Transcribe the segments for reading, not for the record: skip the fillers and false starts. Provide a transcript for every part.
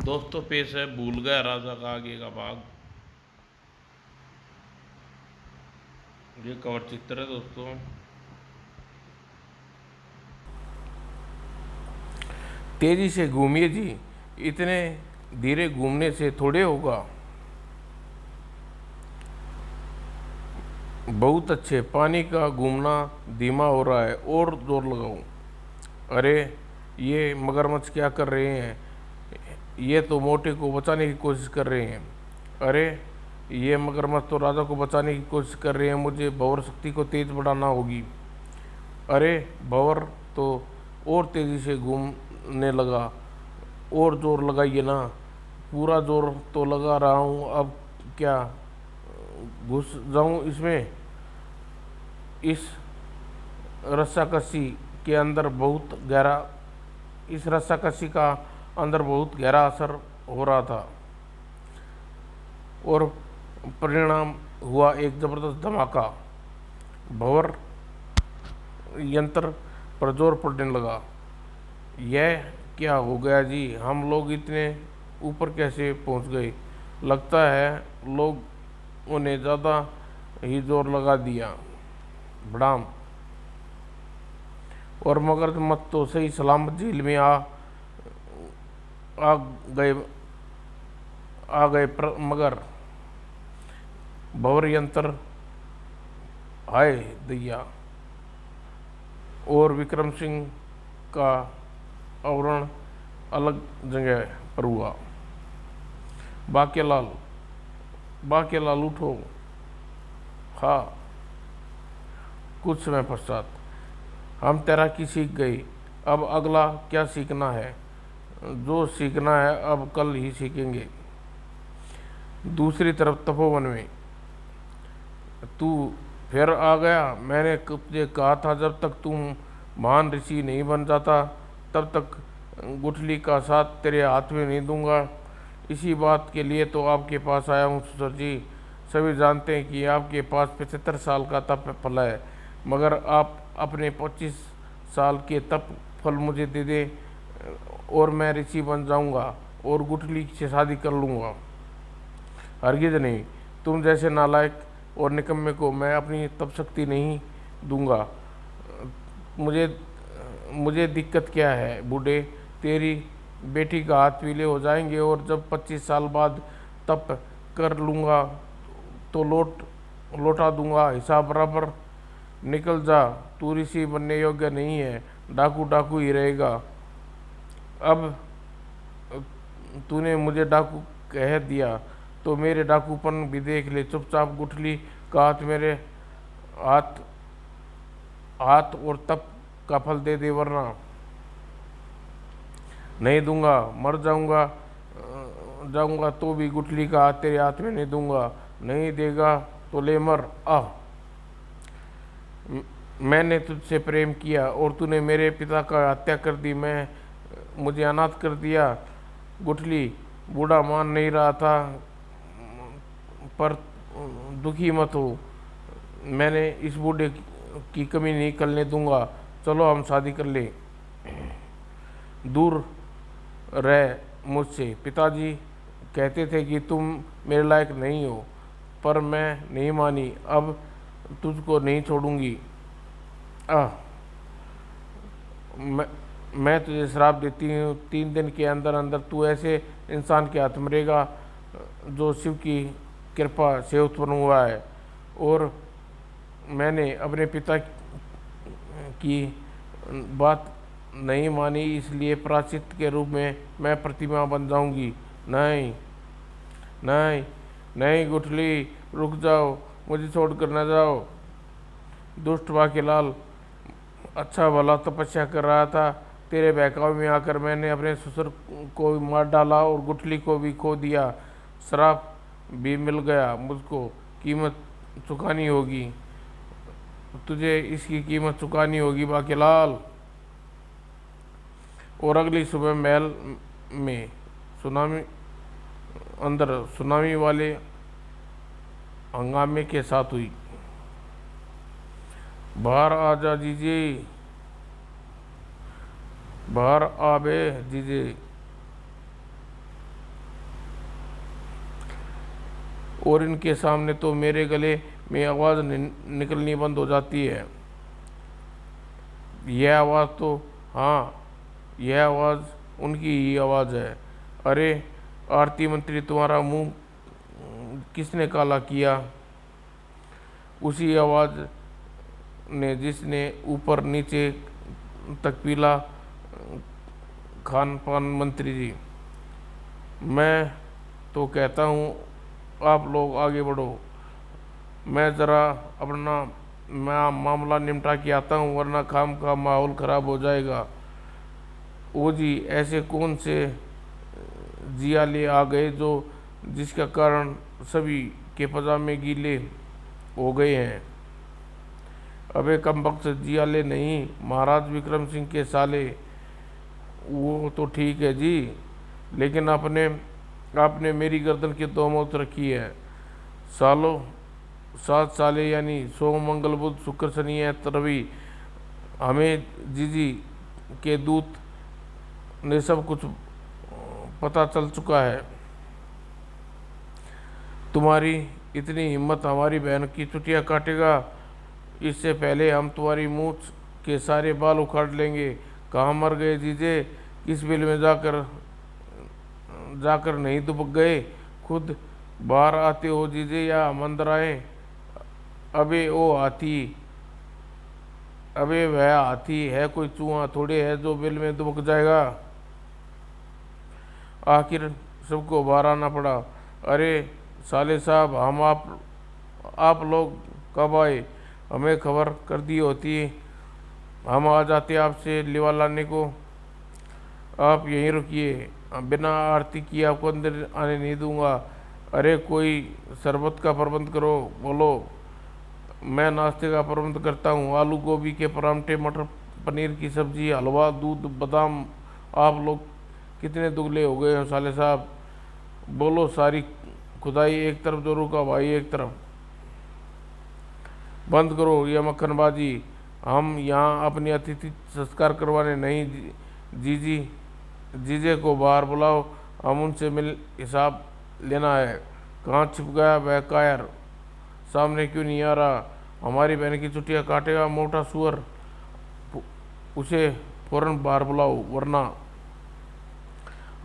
दोस्तों पेश है भूल गया राजा का आगे का भाग। ये कवर चित्र है दोस्तों। तेजी से घूमिए जी, इतने धीरे घूमने से थोड़े होगा। बहुत अच्छे, पानी का घूमना धीमा हो रहा है, और जोर लगाऊं। अरे ये मगरमच्छ क्या कर रहे हैं? ये तो मोटे को बचाने की कोशिश कर रहे हैं। अरे ये मगरमच्छ तो राजा को बचाने की कोशिश कर रहे हैं, मुझे भंवर शक्ति को तेज बढ़ाना होगी। अरे भंवर तो और तेज़ी से घूमने लगा। और जोर लगाइए ना, पूरा जोर तो लगा रहा हूँ, अब क्या घुस जाऊँ इसमें? इस रस्साकसी के अंदर बहुत गहरा इस रस्साकसी का अंदर बहुत गहरा असर हो रहा था, और परिणाम हुआ एक ज़बरदस्त धमाका। भंवर यंत्र पर जोर पड़ने लगा। यह क्या हो गया जी, हम लोग इतने ऊपर कैसे पहुंच गए? लगता है लोगों ने ज़्यादा ही जोर लगा दिया। बड़ाम और मगरमच्छ तो सही सलामत झील में आ गए मगर भंवर यंत्र, हाय दैया। और विक्रम सिंह का आवरण अलग जगह पर हुआ। बाकेलाल, बाकेलाल उठो। हाँ, कुछ समय पश्चात हम तैराकी सीख गए। अब अगला क्या सीखना है? जो सीखना है अब कल ही सीखेंगे। दूसरी तरफ तपोवन में, तू फिर आ गया। मैंने तुझे कहा था जब तक तुम महान ऋषि नहीं बन जाता तब तक गुठली का साथ तेरे हाथ में नहीं दूंगा। इसी बात के लिए तो आपके पास आया हूँ ससुर जी। सभी जानते हैं कि आपके पास 75 साल का तप फल है, मगर आप अपने 25 साल के तप फल मुझे दे दे और मैं ऋषि बन जाऊंगा और गुठली से शादी कर लूँगा। हरगिज नहीं, तुम जैसे नालायक और निकम्मे को मैं अपनी तप शक्ति नहीं दूंगा। मुझे मुझे दिक्कत क्या है बूढ़े? तेरी बेटी का हाथ पीले हो जाएंगे, और जब 25 साल बाद तप कर लूँगा तो लौटा दूंगा हिसाब बराबर। निकल जा, तू ऋषि बनने योग्य नहीं है, डाकू डाकू ही रहेगा। अब तूने मुझे डाकू कह दिया तो मेरे डाकूपन भी देख ले। चुपचाप गुठली का हाथ मेरे हाथ हाथ और तप का फल दे दे, वरना नहीं दूंगा। मर जाऊंगा तो भी गुठली का हाथ तेरे हाथ में नहीं दूंगा। नहीं देगा तो ले मर। मैंने तुझसे प्रेम किया और तूने मेरे पिता का हत्या कर दी। मुझे अनाथ कर दिया। गुठली बूढ़ा मान नहीं रहा था, पर दुखी मत हो, मैंने इस बूढ़े की कमी नहीं करने दूंगा। चलो हम शादी कर लें। दूर रह मुझसे। पिताजी कहते थे कि तुम मेरे लायक नहीं हो, पर मैं नहीं मानी। अब तुझको नहीं छोड़ूंगी। आह, मैं मैं तुझे श्राप देती हूँ, 3 दिन के अंदर अंदर तू ऐसे इंसान के हाथ मरेगा जो शिव की कृपा से उत्पन्न हुआ है। और मैंने अपने पिता की बात नहीं मानी, इसलिए प्रायश्चित के रूप में मैं प्रतिमा बन जाऊंगी। नहीं नहीं नहीं गुठली, रुक जाओ, मुझे छोड़कर न जाओ। दुष्ट बाकेलाल अच्छा भला तपस्या कर रहा था, तेरे बहकावे में आकर मैंने अपने ससुर को मार डाला और गुठली को भी खो दिया। श्राप भी मिल गया मुझको। कीमत चुकानी होगी, तुझे इसकी कीमत चुकानी होगी बाकेलाल। और अगली सुबह महल में सुनामी सुनामी वाले हंगामे के साथ हुई। बाहर आ जा जीजे, बाहर आ बे जीजे। और इनके सामने तो मेरे गले में आवाज़ निकलनी बंद हो जाती है। यह आवाज़ तो, हाँ, यह आवाज़ उनकी ही आवाज़ है। अरे आरती मंत्री, तुम्हारा मुंह किसने काला किया? उसी आवाज़ ने जिसने ऊपर नीचे तक पीला। खान पान मंत्री जी, मैं तो कहता हूँ आप लोग आगे बढ़ो, मैं ज़रा अपना मामला निपटा के आता हूँ, वरना काम का माहौल ख़राब हो जाएगा। वो जी, ऐसे कौन से जियाले आ गए जो जिसका कारण सभी के पजामे गीले हो गए हैं? अबे कमबख्त जियाले नहीं, महाराज विक्रम सिंह के साले। वो तो ठीक है जी, लेकिन आपने मेरी गर्दन की तोहमत रखी है। सालों 7 साले यानी सोम मंगल बुध शुक्र शनि ऐत रवि, हमें जीजी के दूत ने सब कुछ पता चल चुका है। तुम्हारी इतनी हिम्मत हमारी बहन की चुटिया काटेगा? इससे पहले हम तुम्हारी मूछ के सारे बाल उखाड़ लेंगे। कहाँ मर गए जीजे? किस बिल में जाकर नहीं दुबक गए? खुद बाहर आते हो जीजे या हम अंदर आए? अबे वह हाथी है कोई चूहा थोड़े है जो बिल में दुबक जाएगा। आखिर सबको बाहर आना पड़ा। अरे साले साहब, हम आप लोग कब आए? हमें खबर कर दी होती, हम आ जाते आपसे लिवा लाने को। आप यहीं रुकिए, बिना आरती किए आपको अंदर आने नहीं दूंगा। अरे कोई शरबत का प्रबंध करो, बोलो। मैं नाश्ते का प्रबंध करता हूँ, आलू गोभी के परांठे, मटर पनीर की सब्जी, हलवा, दूध, बादाम। आप लोग कितने दुगले हो गए हो साले साहब? बोलो, सारी खुदाई एक तरफ, जोरू का भाई एक तरफ। बंद करो यह मक्खनबाजी। हम यहाँ अपनी अतिथि संस्कार करवाने नहीं। जीजे को बाहर बुलाओ, हम उनसे मिल हिसाब लेना है। कहाँ छिप गया वह कायर? सामने क्यों नहीं आ रहा? हमारी बहन की चुटिया काटेगा मोटा सुअर। उसे फौरन बाहर बुलाओ, वरना।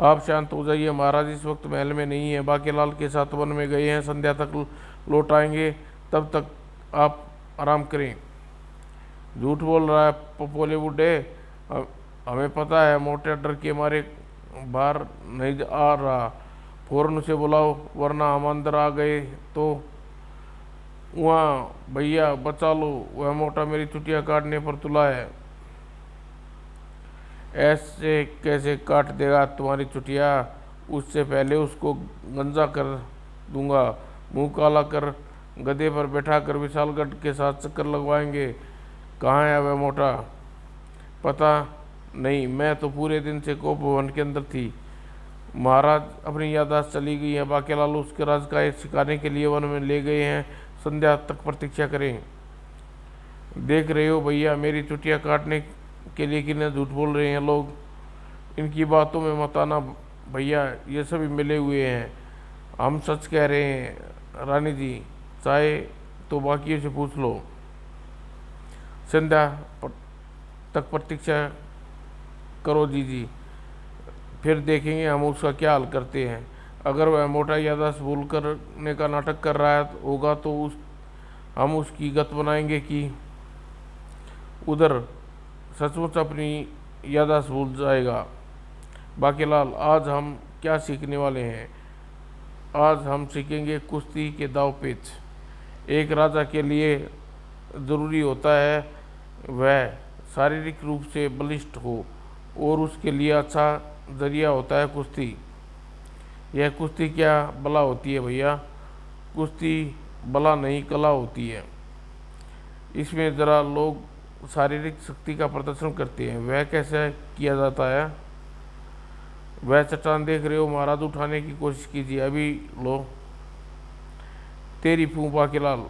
आप शांत हो जाइए, महाराज इस वक्त महल में नहीं है, बाकीलाल के साथ वन में गए हैं, संध्या तक लौट आएंगे, तब तक आप आराम करें। झूठ बोल रहा है पोले बुड्ढे, हमें पता है मोटे डर के मारे बाहर नहीं आ रहा। फौरन उसे बुलाओ, वरना हम अंदर आ गए तो। वहाँ भैया बचा लो, वह मोटा मेरी चुटिया काटने पर तुला है। ऐसे कैसे काट देगा तुम्हारी चुटिया? उससे पहले उसको गंजा कर दूंगा, मुंह काला कर गधे पर बैठा कर विशालगढ़ के साथ चक्कर लगवाएंगे। कहाँ है वह मोटा? पता नहीं, मैं तो पूरे दिन से कोप भवन के अंदर थी। महाराज अपनी याददाश्त चली गई है, बाकीलाल उसके राज का एक सिखाने के लिए वन में ले गए हैं, संध्या तक प्रतीक्षा करें। देख रहे हो भैया, मेरी चुटिया काटने के लिए कितने झूठ बोल रहे हैं लोग। इनकी बातों में मत आना भैया, ये सभी मिले हुए हैं, हम सच कह रहे हैं। रानी जी, चाहे तो बाकियों से पूछ लो। संध्या तक प्रतीक्षा करो जीजी, फिर देखेंगे हम उसका क्या हाल करते हैं। अगर वह मोटा याददाश्त भूल करने का नाटक कर रहा होगा तो हम उसकी गत बनाएंगे कि उधर सचमुच अपनी याददाश्त भूल जाएगा। बाकीलाल, आज हम क्या सीखने वाले हैं? आज हम सीखेंगे कुश्ती के दाव पेच। एक राजा के लिए ज़रूरी होता है वह शारीरिक रूप से बलिष्ठ हो, और उसके लिए अच्छा जरिया होता है कुश्ती। यह कुश्ती क्या बला होती है भैया? कुश्ती बला नहीं, कला होती है। इसमें ज़रा लोग शारीरिक शक्ति का प्रदर्शन करते हैं। वह कैसे किया जाता है? वह चट्टान देख रहे हो महाराज, उठाने की कोशिश कीजिए, अभी लो। तेरी फूं बाकीलाल,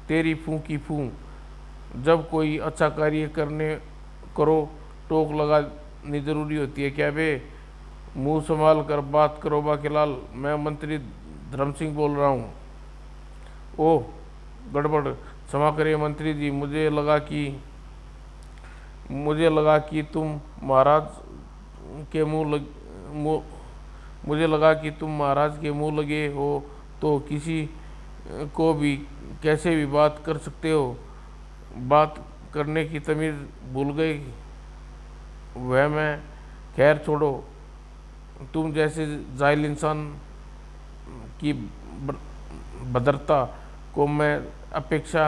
तेरी फूं की फूं। जब कोई अच्छा कार्य करो, टोक लगानी जरूरी होती है क्या बे? मुंह संभाल कर बात करो बाकीलाल, मैं मंत्री धर्म सिंह बोल रहा हूँ। ओह, गड़बड़, क्षमा करिए मंत्री जी, मुझे लगा कि तुम महाराज के मुझे लगा कि तुम महाराज के मुंह लगे हो तो किसी को भी कैसे भी बात कर सकते हो। बात करने की तमीज़ भूल गई। वह मैं, खैर छोड़ो। तुम जैसे जाहिल इंसान की भद्रता को मैं अपेक्षा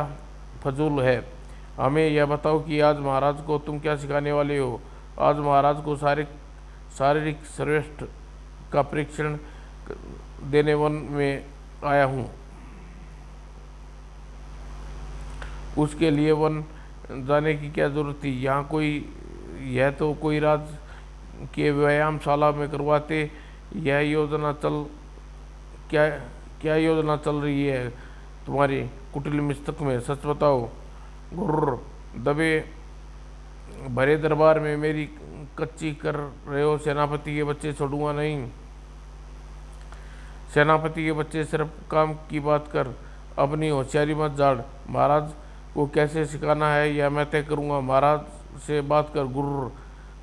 फजूल है। हमें यह बताओ कि आज महाराज को तुम क्या सिखाने वाले हो। आज महाराज को शारीरिक श्रेष्ठ का परीक्षण देने वन में आया हूँ। उसके लिए वन जाने की क्या जरूरत थी। यह तो कोई राज के व्यायामशाला में करवाते। यह योजना चल क्या क्या योजना चल रही है तुम्हारी कुटिल मस्तक में, सच बताओ। गुर्र, दबे भरे दरबार में मेरी कच्ची कर रहे हो। सेनापति के बच्चे छोड़ूंगा नहीं। सेनापति के बच्चे, सिर्फ काम की बात कर, अपनी होशियारी मत झाड़। महाराज को कैसे सिखाना है यह मैं तय करूंगा। महाराज से बात कर। गुर्र,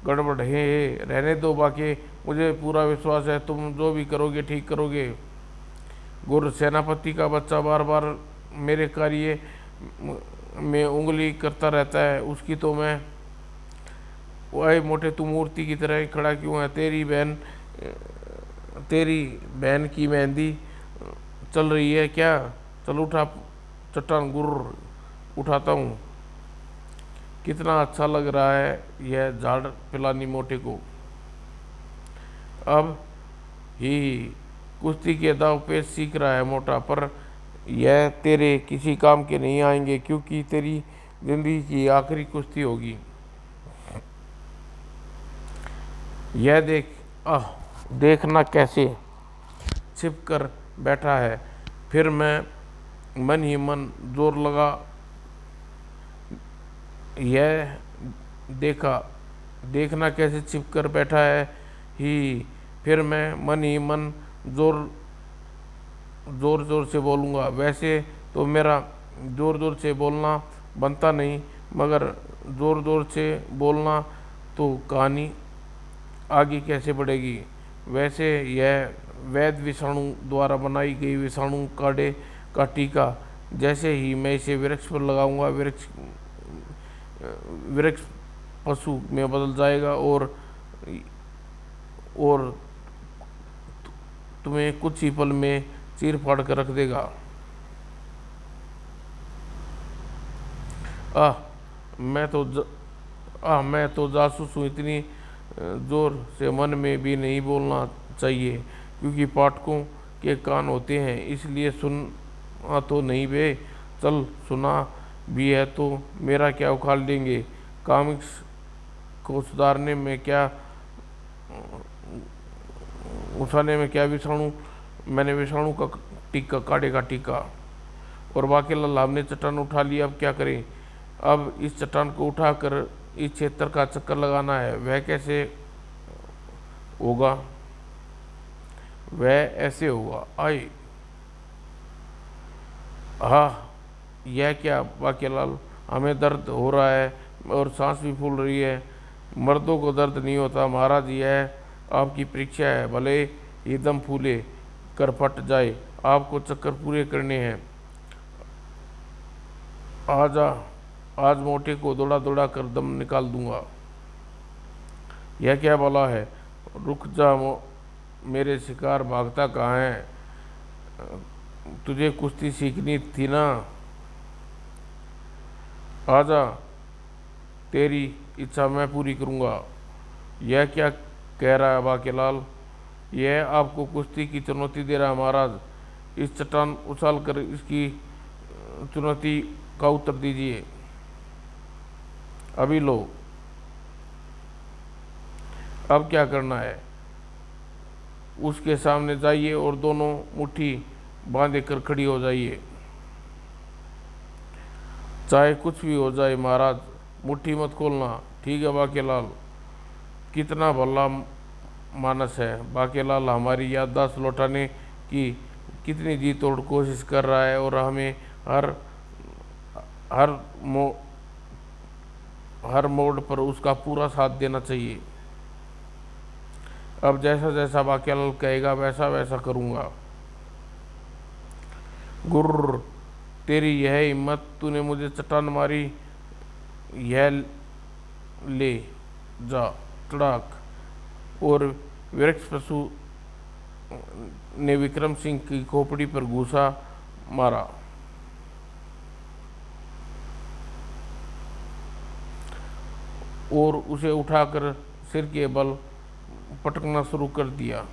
गड़बड़ है, रहने दो। बाकी मुझे पूरा विश्वास है तुम जो भी करोगे ठीक करोगे। गुर्र, सेनापति का बच्चा बार बार मेरे कार्य में उंगली करता रहता है। उसकी तो मैं, वही मोटे, तू मूर्ति की तरह खड़ा क्यों है। तेरी बहन की मेहंदी चल रही है क्या। चल उठा चट्टान। गुर्र, उठाता हूँ। कितना अच्छा लग रहा है यह झाड़ पिलानी मोटे को। अब ही कुश्ती के दाव पेच सीख रहा है मोटा, पर यह तेरे किसी काम के नहीं आएंगे क्योंकि तेरी जिंदगी की आखिरी कुश्ती होगी। यह देखना कैसे छिप कर बैठा है। फिर मैं मन ही मन जोर लगा। यह देखना कैसे छिप कर बैठा है ही। फिर मैं मन ही मन जोर जोर से बोलूँगा। वैसे तो मेरा जोर से बोलना बनता नहीं, मगर जोर से बोलना तो कहानी आगे कैसे बढ़ेगी। वैसे यह वैध विषाणु द्वारा बनाई गई विषाणु काढ़े का टीका जैसे ही मैं इसे वृक्ष पर लगाऊंगा, वृक्ष पशु में बदल जाएगा और तुम्हें कुछ ही पल में चीर फाड़ कर रख देगा। मैं तो जासूस हूँ। इतनी जोर से मन में भी नहीं बोलना चाहिए क्योंकि पाठकों के कान होते हैं, इसलिए सुना तो नहीं बे। चल, सुना भी है तो मेरा क्या उखाड़ देंगे। कॉमिक्स को सुधारने में क्या विषाणु, मैंने विषाणु का टीका, काढ़े का टीका। और बाकीलाल, हमने चट्टान उठा लिया, अब क्या करें। अब इस चट्टान को उठाकर इस क्षेत्र का चक्कर लगाना है। वह कैसे होगा। वह ऐसे होगा। आई हाँ, यह क्या बाकीलाल, हमें दर्द हो रहा है और सांस भी फूल रही है। मर्दों को दर्द नहीं होता महाराज, यह आपकी परीक्षा है। भले ही दम फूले कर फट जाए, आपको चक्कर पूरे करने हैं। आज मोटे को दौड़ा कर दम निकाल दूंगा। यह क्या भला है। रुक जा मेरे शिकार, भागता कहाँ है। तुझे कुश्ती सीखनी थी ना, आजा, तेरी इच्छा मैं पूरी करूंगा। यह क्या कह रहा है बाकीलाल। यह आपको कुश्ती की चुनौती दे रहा है महाराज। इस चट्टान उछाल कर इसकी चुनौती का उत्तर दीजिए। अभी लो। अब क्या करना है। उसके सामने जाइए और दोनों मुट्ठी बांधे कर खड़ी हो जाइए। चाहे कुछ भी हो जाए महाराज, मुट्ठी मत खोलना, ठीक है बाकीलाल। कितना भला मानस है बाकीलाल, हमारी याददाश्त लौटाने की कितनी जी तोड़ कोशिश कर रहा है और हमें हर हर मो हर मोड़ पर उसका पूरा साथ देना चाहिए। अब जैसा जैसा बाकीलाल कहेगा वैसा वैसा करूँगा। गुर्र, तेरी यह हिम्मत, तूने मुझे चट्टान मारी, यह ले जा। तड़ाक, और वृक्ष पशु ने विक्रम सिंह की खोपड़ी पर घूसा मारा। और उसे उठाकर सिर के बल पटकना शुरू कर दिया।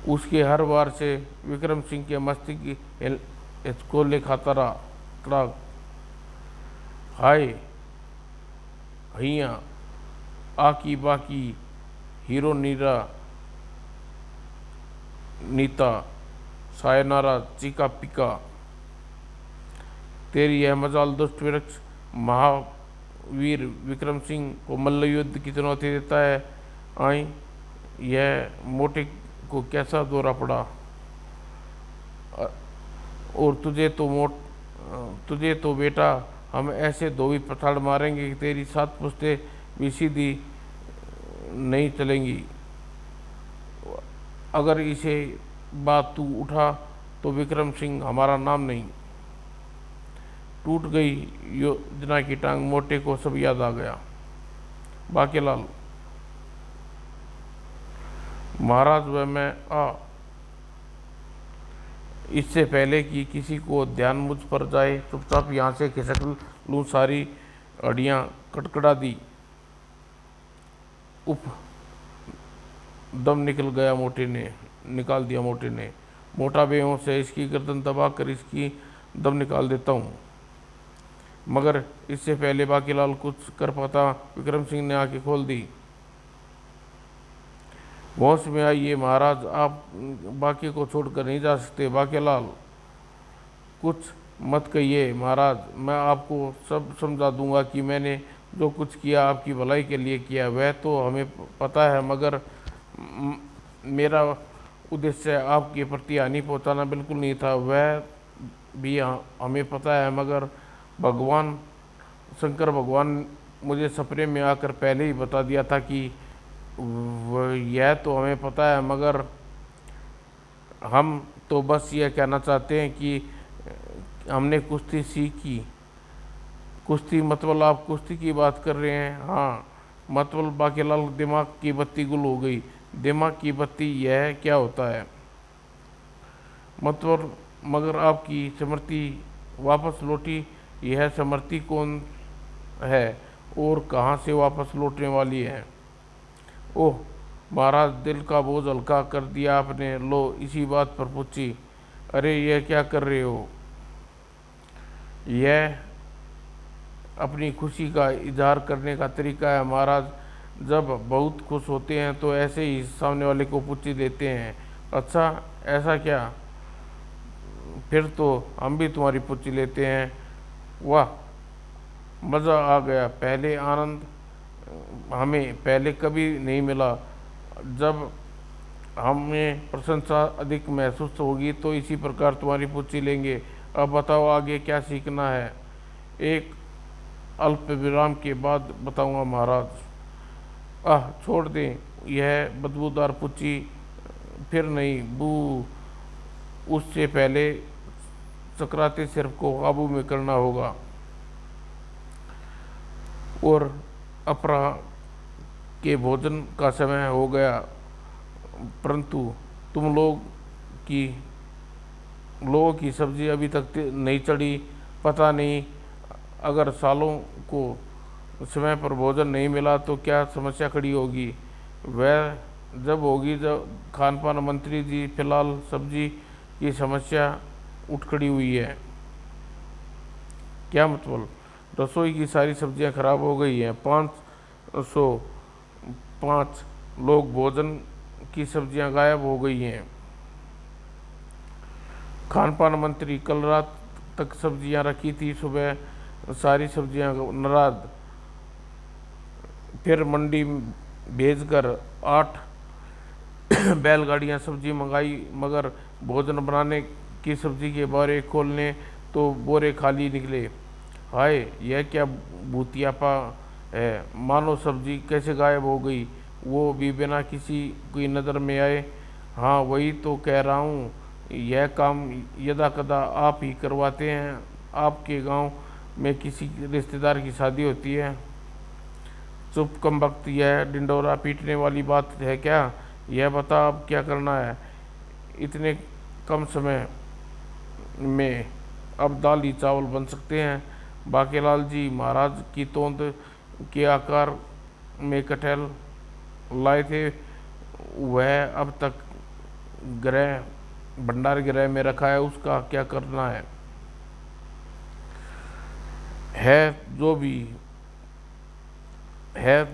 उसके हर वार से विक्रम सिंह के मस्तिष्क हिचकोले खाता रहा। तड़ाक, हाय हैया, आकी बाकी, हीरो नीरा नीता, सायनारा चीका पिका। तेरी यह मजाल दुष्ट वृक्ष महावीर विक्रम सिंह को मल्ल युद्ध की चुनौती देता है। आई, यह मोटे को कैसा दौरा पड़ा। और तुझे तो बेटा हम ऐसे धोबी पछाड़ मारेंगे कि तेरी 7 पुश्तें भी सीधी नहीं चलेंगी। अगर इसे बात तू उठा तो विक्रम सिंह हमारा नाम नहीं। टूट गई योजना की टांग, मोटे को सब याद आ गया। बाकीलाल, महाराज वह मैं इससे पहले कि किसी को ध्यान मुझ पर जाए चुपचाप यहाँ से खिसक लूँ। सारी अड़ियाँ कटकड़ा दी। उफ, दम निकाल दिया मोटे ने। मोटा बेहोश है, इसकी गर्दन दबा कर इसकी दम निकाल देता हूँ। मगर इससे पहले बाकीलाल कुछ कर पाता, विक्रम सिंह ने आंखें खोल दी। होश में आइए महाराज, आप बाकी को छोड़कर नहीं जा सकते। बाकीलाल, कुछ मत कहिए महाराज, मैं आपको सब समझा दूंगा कि मैंने जो कुछ किया आपकी भलाई के लिए किया। वह तो हमें पता है, मगर मेरा उद्देश्य आपके प्रति हानि पहुंचाना बिल्कुल नहीं था। वह भी हमें पता है, मगर शंकर भगवान मुझे सपने में आकर पहले ही बता दिया था कि यह तो हमें पता है, मगर हम तो बस यह कहना चाहते हैं कि हमने कुश्ती सीखी। कुश्ती मतलब आप कुश्ती की बात कर रहे हैं? हाँ मतलब। बाकीलाल, दिमाग की बत्ती गुल हो गई। दिमाग की बत्ती, यह क्या होता है? मतलब मगर आपकी स्मृति वापस लौटी। यह स्मृति कौन है और कहाँ से वापस लौटने वाली है? ओह महाराज, दिल का बोझ हल्का कर दिया आपने। लो इसी बात पर पूछी। अरे यह क्या कर रहे हो? यह अपनी खुशी का इजहार करने का तरीका है महाराज। जब बहुत खुश होते हैं तो ऐसे ही सामने वाले को पूछी देते हैं। अच्छा ऐसा क्या? फिर तो हम भी तुम्हारी पूछी लेते हैं। वाह, मज़ा आ गया। पहले आनंद हमें पहले कभी नहीं मिला। जब हमें प्रशंसा अधिक महसूस होगी तो इसी प्रकार तुम्हारी पूछी लेंगे। अब बताओ आगे क्या सीखना है? एक अल्प विराम के बाद बताऊंगा महाराज। छोड़ दें यह बदबूदार पूछी, फिर नहीं। बू, उससे पहले चकराते सिर को काबू में करना होगा। और अपराह के भोजन का समय हो गया, परंतु तुम लोगों की सब्जी अभी तक नहीं चढ़ी। पता नहीं, अगर सालों को समय पर भोजन नहीं मिला तो क्या समस्या खड़ी होगी। वह जब होगी जब खान पान मंत्री जी, फिलहाल सब्जी की समस्या उठ खड़ी हुई है। क्या मतलब? रसोई की सारी सब्जियां खराब हो गई हैं। 505 लोग भोजन की सब्जियां गायब हो गई हैं। खान पान मंत्री कल रात तक सब्जियां रखी थी, सुबह सारी सब्जियां नाराज। फिर मंडी भेजकर 8 बैलगाड़ियाँ सब्जी मंगाई, मगर भोजन बनाने की सब्जी के बोरे खोलने तो बोरे खाली निकले। हाय, यह क्या भूतियापा है, मानो सब्जी कैसे गायब हो गई, वो भी बिना किसी की नज़र में आए। हाँ, वही तो कह रहा हूँ, यह काम यदा कदा आप ही करवाते हैं। आपके गांव में किसी रिश्तेदार की शादी होती है। चुप कम वक्त, यह डिंडोरा पीटने वाली बात है क्या? यह बता अब क्या करना है इतने कम समय में? अब दाल ही चावल बन सकते हैं। बाकेलाल जी महाराज की तोंद के आकार में कटहल लाए थे, वह अब तक गृह भंडार गृह में रखा है, उसका क्या करना है?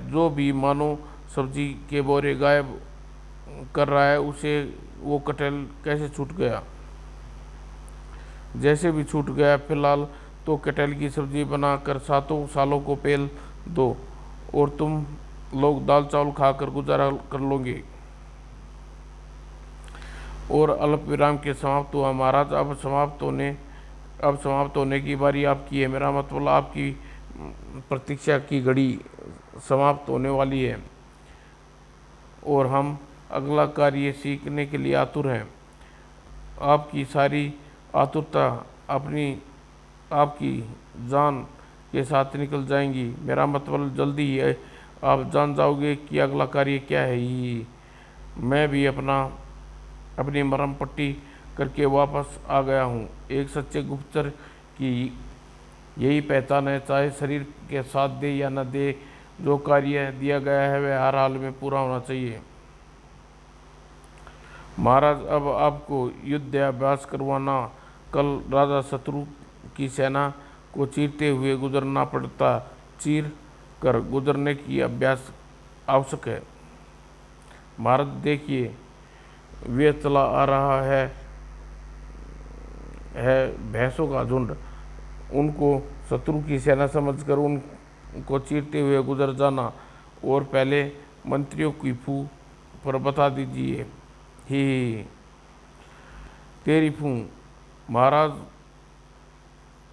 जो भी मानो सब्जी के बोरे गायब कर रहा है, उसे वो कटहल कैसे छूट गया? जैसे भी छूट गया, फिलहाल तो कटहल की सब्जी बनाकर 7 सालों को पेल दो और तुम लोग दाल चावल खाकर गुजारा कर लोगे। और अल्प विराम के समाप्त हुआ। महाराज, अब समाप्त होने की बारी आपकी है। मेरा मतलब आपकी प्रतीक्षा की घड़ी समाप्त होने वाली है और हम अगला कार्य सीखने के लिए आतुर हैं। आपकी सारी आतुरता आपकी जान के साथ निकल जाएंगी। मेरा मतलब जल्दी ही आप जान जाओगे कि अगला कार्य क्या है ही। मैं भी अपनी मरहम पट्टी करके वापस आ गया हूँ। एक सच्चे गुप्तचर की यही पहचान है, चाहे शरीर के साथ दे या न दे, जो कार्य दिया गया है वह हर हाल में पूरा होना चाहिए। महाराज, अब आपको युद्ध अभ्यास करवाना। कल राजा शत्रु की सेना को चीरते हुए गुजरना पड़ता, चीर कर गुजरने की अभ्यास आवश्यक है। महाराज देखिए, वे चला आ रहा है भैंसों का झुंड। उनको शत्रु की सेना समझकर उनको चीरते हुए गुजर जाना, और पहले मंत्रियों की फू पर बता दीजिए। ही तेरी फू।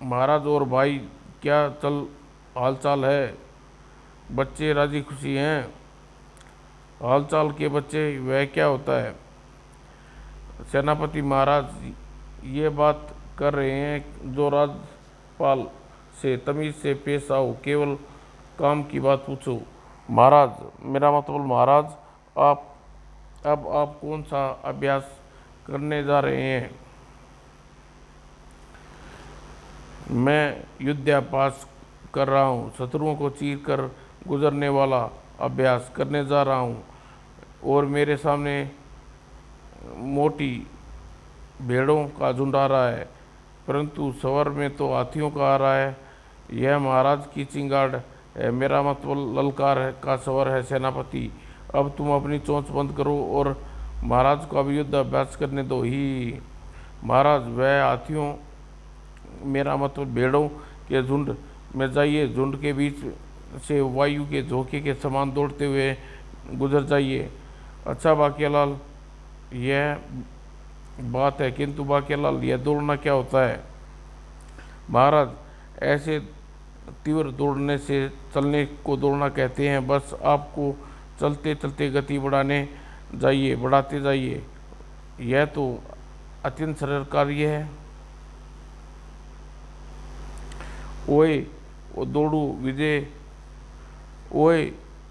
महाराज और भाई, क्या हालचाल है? बच्चे राजी खुशी हैं? हालचाल के बच्चे, वह क्या होता है? सेनापति महाराज ये बात कर रहे हैं, जो राजपाल से तमीज से पेश आओ, केवल काम की बात पूछो। महाराज, मेरा मतलब महाराज, अब आप कौन सा अभ्यास करने जा रहे हैं? मैं युद्धाभ्यास कर रहा हूँ, शत्रुओं को चीर कर गुजरने वाला अभ्यास करने जा रहा हूँ। और मेरे सामने मोटी भेड़ों का झुंड आ रहा है, परंतु सवर में तो हाथियों का आ रहा है। यह महाराज की चिंगाड़ है, मेरा मतलब ललकार का सवर है। सेनापति, अब तुम अपनी चोंच बंद करो और महाराज को अब युद्ध अभ्यास करने दो ही। महाराज, वह हाथियों, मेरा मतलब भेड़ों के झुंड में जाइए, झुंड के बीच से वायु के झोंके के समान दौड़ते हुए गुजर जाइए। अच्छा बाकेलाल, यह बात है, किंतु बाकेलाल, यह दौड़ना क्या होता है? महाराज, ऐसे तीव्र दौड़ने से चलने को दौड़ना कहते हैं। बस आपको चलते चलते गति बढ़ाते जाइए। यह तो अत्यंत सरल कार्य है। ओए वो दौड़ू विजय, ओए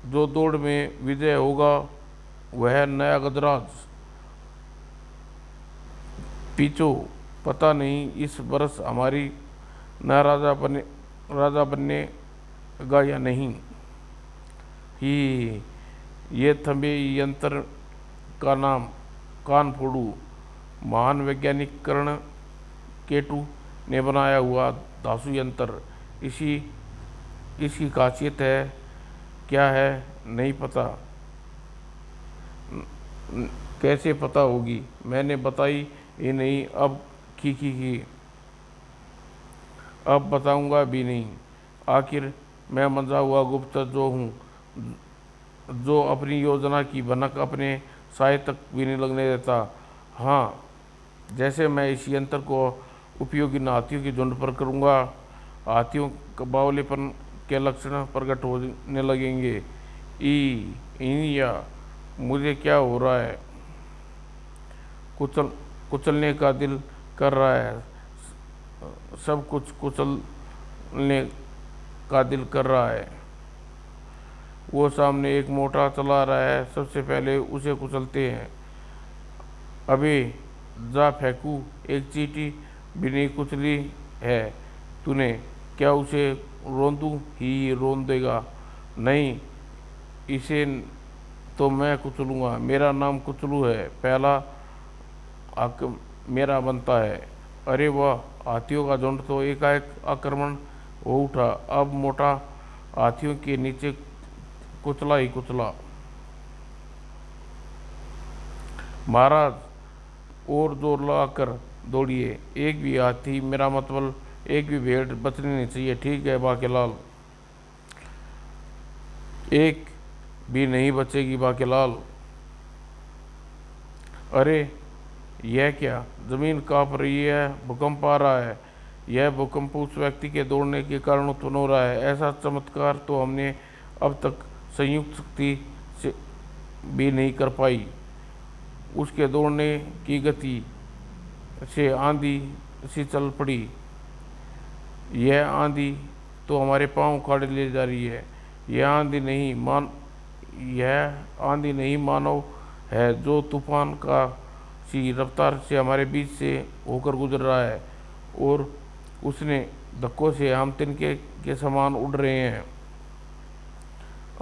जो दौड़ में विजय होगा वह नया गजराज। पीछो, पता नहीं इस बरस हमारी न राजा बनेगा या नहीं। ही ये थंबे यंत्र का नाम कान फोड़ू, महान वैज्ञानिक कर्ण केटू ने बनाया हुआ धासु यंत्र। इसकी खासियत है क्या है नहीं पता। कैसे पता होगी, मैंने बताई ही नहीं। अब की अब बताऊंगा भी नहीं। आखिर मैं मंजा हुआ गुप्तचर जो हूँ, जो अपनी योजना की भनक अपने साए तक भी नहीं लगने देता। हाँ, जैसे मैं इस यंत्र को उपयोग इन हाथियों के झुंड पर करूँगा, हाथियों का बावलेपन के लक्षण प्रकट होने लगेंगे। या मुझे क्या हो रहा है? कुचलने का दिल कर रहा है, सब कुछ कुचलने का दिल कर रहा है। वो सामने एक मोटा चला रहा है, सबसे पहले उसे कुचलते हैं। अबे जा फेंकू, एक चींटी भी नहीं कुचली है तूने, क्या उसे रोंदू ही रोन देगा? नहीं, इसे तो मैं कुचलूँगा, मेरा नाम कुचलू है, पहला हक मेरा बनता है। अरे वाह, हाथियों का झुंड तो एकाएक आक्रमण हो उठा। अब मोटा हाथियों के नीचे कुचला ही कुचला। महाराज, और जोर लगाकर दौड़िए, एक भी हाथी, मेरा मतलब एक भी भेड़ बचनी नहीं चाहिए। ठीक है बाकेलाल, एक भी नहीं बचेगी बाकेलाल। अरे यह क्या, जमीन कांप रही है, भूकंप आ रहा है। यह भूकंप उस व्यक्ति के दौड़ने के कारण उत्पन्न हो रहा है। ऐसा चमत्कार तो हमने अब तक संयुक्त शक्ति से भी नहीं कर पाई। उसके दौड़ने की गति से आंधी सी चल पड़ी। यह आंधी तो हमारे पांव उखाड़ ले जा रही है। यह आंधी नहीं मानव है जो तूफान का सी रफ्तार से हमारे बीच से होकर गुजर रहा है, और उसने धक्कों से हम तिनके के समान उड़ रहे हैं।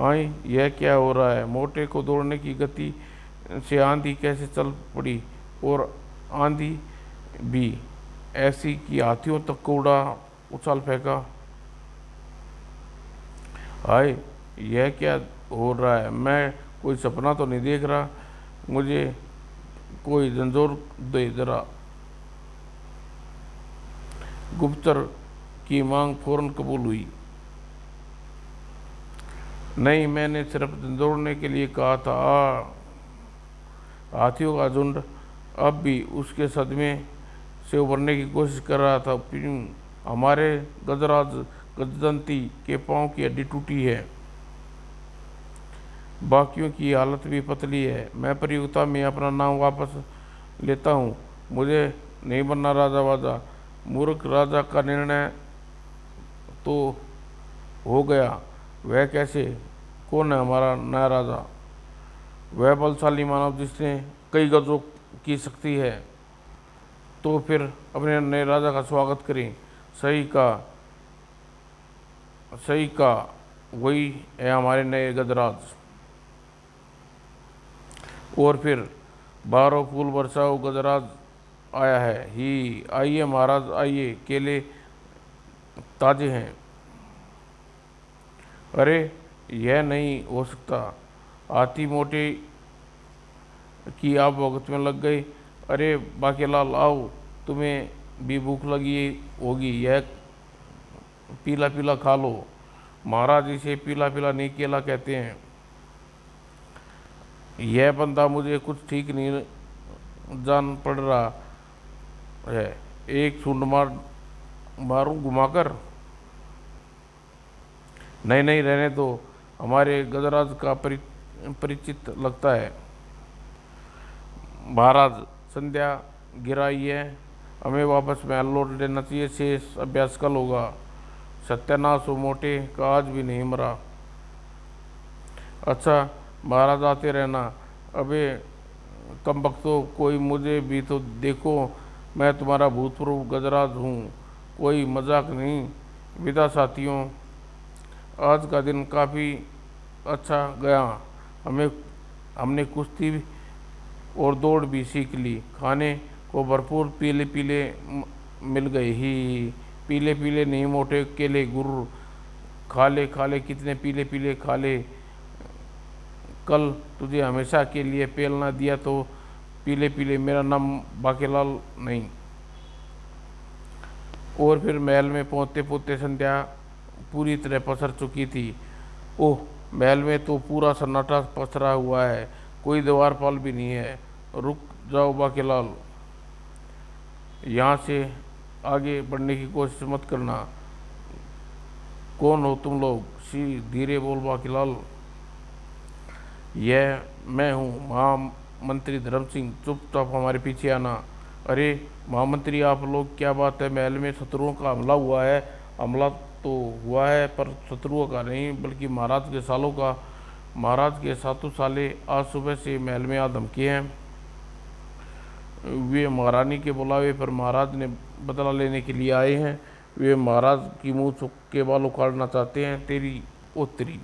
आई, यह क्या हो रहा है? मोटे को दौड़ने की गति से आंधी कैसे चल पड़ी, और आंधी भी ऐसी कि हाथियों तक को उछाल फेंका। हाय, यह क्या हो रहा है? मैं कोई सपना तो नहीं देख रहा? मुझे कोई झंझोर दे जरा। गुप्तचर की मांग फौरन कबूल हुई। नहीं, मैंने सिर्फ झंझोड़ने के लिए कहा था। हाथियों का झुंड अब भी उसके सदमे से उभरने की कोशिश कर रहा था। हमारे गजराज गजदंती के पांव की हड्डी टूटी है, बाकियों की हालत भी पतली है। मैं प्रतियोगिता में अपना नाम वापस लेता हूँ। मुझे नहीं बनना राजा वाजा। मूर्ख राजा का निर्णय तो हो गया। वह कैसे? कौन है हमारा नया राजा? वह बलशाली मानव जिसने कई गजों की शक्ति है। तो फिर अपने नए राजा का स्वागत करें। सही का वही है हमारे नए गजराज। और फिर बारह फूल बरसाओ, गजराज आया है। ही आइए महाराज, आइए, केले ताजे हैं। अरे यह नहीं हो सकता, हाथी मोटे की आप भगत में लग गए। अरे बाकेलाल आओ, तुम्हें भी भूख लगी होगी, यह पीला पीला खा लो। महाराज, इसे पीला पीला नहीं केला कहते हैं। यह बंदा मुझे कुछ ठीक नहीं जान पड़ रहा है। एक सूंड मारूं घुमाकर? नहीं, रहने दो, हमारे गजराज का परिचित लगता है। महाराज, संध्या गिराई है, हमें वापस महल लौट लेना चाहिए। शेष अभ्यास कल होगा। सत्यानाश हो मोटे का, आज भी नहीं मरा। अच्छा महाराज, आते रहना। अबे कम बख्तो, कोई मुझे भी तो देखो, मैं तुम्हारा भूतपूर्व गजराज हूँ, कोई मजाक नहीं। विदा साथियों, आज का दिन काफ़ी अच्छा गया। हमने कुश्ती और दौड़ भी सीख ली। खाने को भरपूर पीले पीले मिल गए। ही पीले पीले नहीं, मोटे केले गुरु खा ले, कितने पीले पीले खा ले। कल तुझे हमेशा के लिए पेल ना दिया तो पीले पीले, मेरा नाम बाकेलाल नहीं। और फिर महल में पहुँचते पहुँचते संध्या पूरी तरह पसर चुकी थी। ओह, महल में तो पूरा सन्नाटा पसरा हुआ है। कोई द्वारपाल भी नहीं है। रुक जाओ बाकीलाल, यहाँ से आगे बढ़ने की कोशिश मत करना। कौन हो तुम लोग? सी धीरे बोल बाकीलाल। यह मैं हूँ महामंत्री धर्म सिंह, चुपचाप हमारे पीछे आना। अरे महामंत्री, आप लोग, क्या बात है? महल में शत्रुओं का हमला हुआ है। हमला तो हुआ है पर शत्रुओं का नहीं, बल्कि महाराज के सालों का। महाराज के सातों साले आज सुबह से महल में आ धमके हैं। वे महारानी के बुलावे पर महाराज ने बदला लेने के लिए आए हैं। वे महाराज की मुंह के बाल उखाड़ना चाहते हैं। तेरी उत्तरी।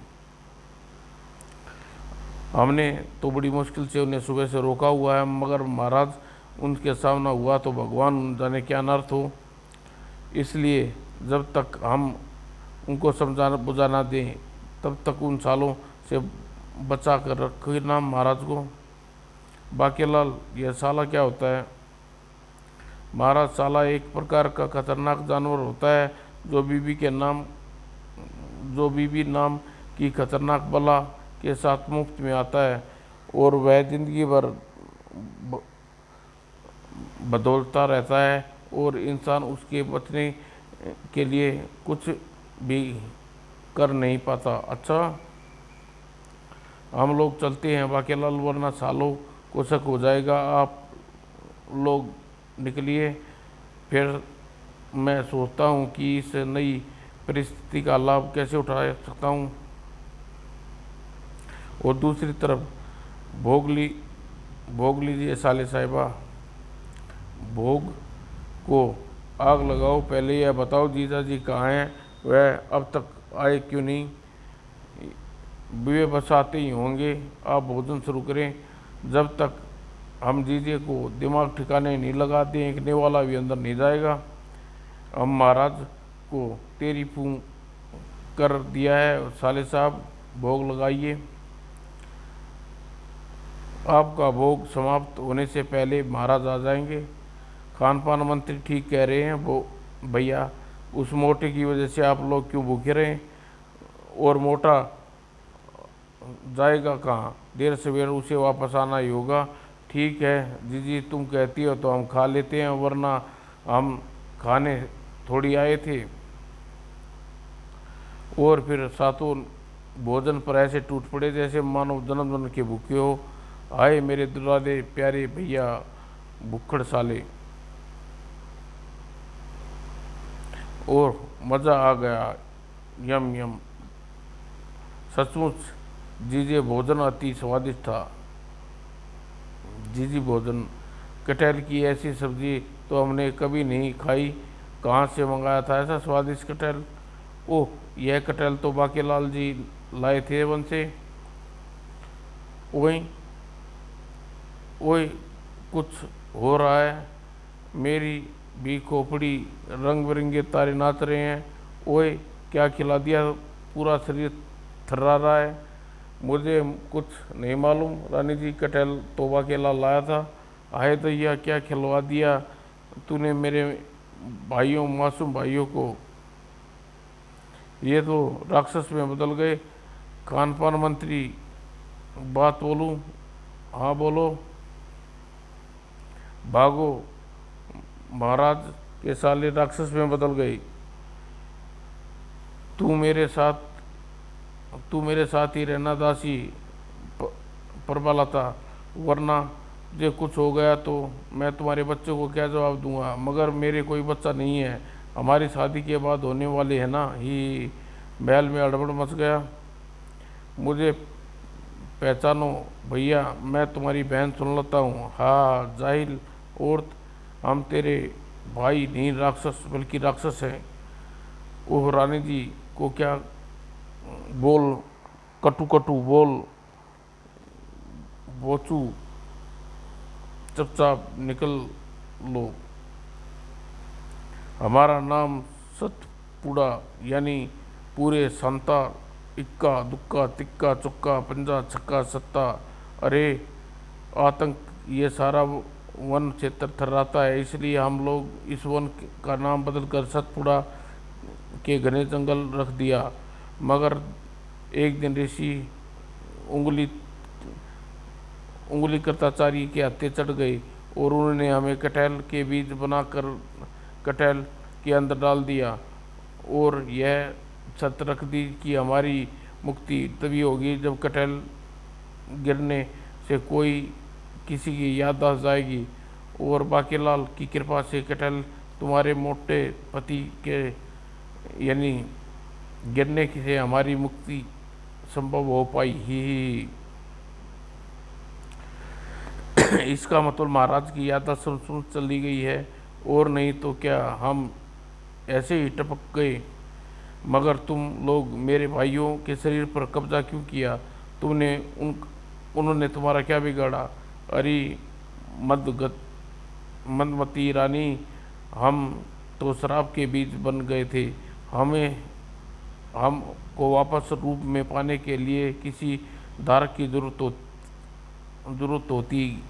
हमने तो बड़ी मुश्किल से उन्हें सुबह से रोका हुआ है, मगर महाराज उनके सामना हुआ तो भगवान जाने क्या अनर्थ हो। इसलिए जब तक हम उनको समझाना बुझाना दें, तब तक उन सालों से बचा कर रखना महाराज को। बाकीलाल, यह साला क्या होता है? महाराज, साला एक प्रकार का खतरनाक जानवर होता है जो बीबी नाम की खतरनाक बला के साथ मुफ्त में आता है, और वह जिंदगी भर बदौलता रहता है और इंसान उसके बचने के लिए कुछ भी कर नहीं पाता। अच्छा, हम लोग चलते हैं बाकीलाल, वरना सालों को शक हो जाएगा। आप लोग निकलिए। फिर मैं सोचता हूँ कि इस नई परिस्थिति का लाभ कैसे उठा सकता हूँ। और दूसरी तरफ भोग लीजिए साले साहिबा, भोग को आग लगाओ। पहले यह बताओ जीजा जी कहाँ हैं? वह अब तक आए क्यों नहीं? वे बस आते ही होंगे। आप भोजन शुरू करें। जब तक हम जीजे को दिमाग ठिकाने नहीं लगा देखने वाला भी अंदर नहीं जाएगा। हम महाराज को तेरी फूं कर दिया है। साले साहब, भोग लगाइए। आपका भोग समाप्त होने से पहले महाराज आ जाएंगे। खान पान मंत्री ठीक कह रहे हैं वो भैया, उस मोटे की वजह से आप लोग क्यों भूखे रहें? और मोटा जाएगा कहाँ? देर सवेर उसे वापस आना ही होगा। ठीक है जीजी, तुम कहती हो तो हम खा लेते हैं, वरना हम खाने थोड़ी आए थे। और फिर सातों भोजन पर ऐसे टूट पड़े जैसे मानो जन्म जन्म के भूखे हो। आए मेरे दुलारे प्यारे भैया भुक्खड़ साले, और मज़ा आ गया। यम यम, सचमुच जीजे भोजन अति स्वादिष्ट था। जीजी भोजन, कटहल की ऐसी सब्जी तो हमने कभी नहीं खाई। कहाँ से मंगाया था ऐसा स्वादिष्ट कटहल? ओह, यह कटहल तो बाकीलाल जी लाए थे वन से। ओए ओए, कुछ हो रहा है। मेरी भी खोपड़ी, रंग बिरंगे तारे नाच रहे हैं। ओए, क्या खिला दिया? पूरा शरीर थर्रा रहा है। मुझे कुछ नहीं मालूम रानी जी, कटहल तो बाकीलाल लाया था। आए तो यह क्या खिलवा दिया तूने मेरे भाइयों, मासूम भाइयों को? ये तो राक्षस में बदल गए। खान पान मंत्री, बात बोलूं? हाँ बोलो। भागो, महाराज के साले राक्षस में बदल गई। तू मेरे साथ ही रहना दासी प्रबलता, वरना जो कुछ हो गया तो मैं तुम्हारे बच्चों को क्या जवाब दूंगा? मगर मेरे कोई बच्चा नहीं है। हमारी शादी के बाद होने वाली है ना ही। महल में हड़बड़ मच गया। मुझे पहचानो भैया, मैं तुम्हारी बहन सुन लेता हूँ। हाँ जाहिल औरत, हम तेरे भाई नहीं राक्षस बल्कि राक्षस हैं। ओह रानी जी को क्या बोल, कटु कटु बोल बोचू, चुपचाप निकल लो। हमारा नाम सतपुड़ा, यानी पूरे संता, इक्का दुक्का तिक्का चुक्का पंजा छक्का सत्ता। अरे आतंक, ये सारा वन क्षेत्र थर्राता है, इसलिए हम लोग इस वन का नाम बदलकर सतपुड़ा के घने जंगल रख दिया। मगर एक दिन ऋषि उंगली कृताचार्य के हत्थे चढ़ गए और उन्होंने हमें कटहल के बीज बनाकर कटहल के अंदर डाल दिया और यह शर्त रख दी कि हमारी मुक्ति तभी होगी जब कटहल गिरने से कोई किसी की याद आ जाएगी। और बाकीलाल की कृपा से कटहल तुम्हारे मोटे पति के यानी गिरने से हमारी मुक्ति संभव हो पाई ही। इसका मतलब महाराज की याददाश्त सुन चली गई है, और नहीं तो क्या हम ऐसे ही टपक गए। मगर तुम लोग मेरे भाइयों के शरीर पर कब्जा क्यों किया? उन्होंने तुम्हारा क्या बिगाड़ा? अरे मदमती रानी, हम तो शराब के बीज बन गए थे। हमको वापस रूप में पाने के लिए किसी धारक की जरूरत होती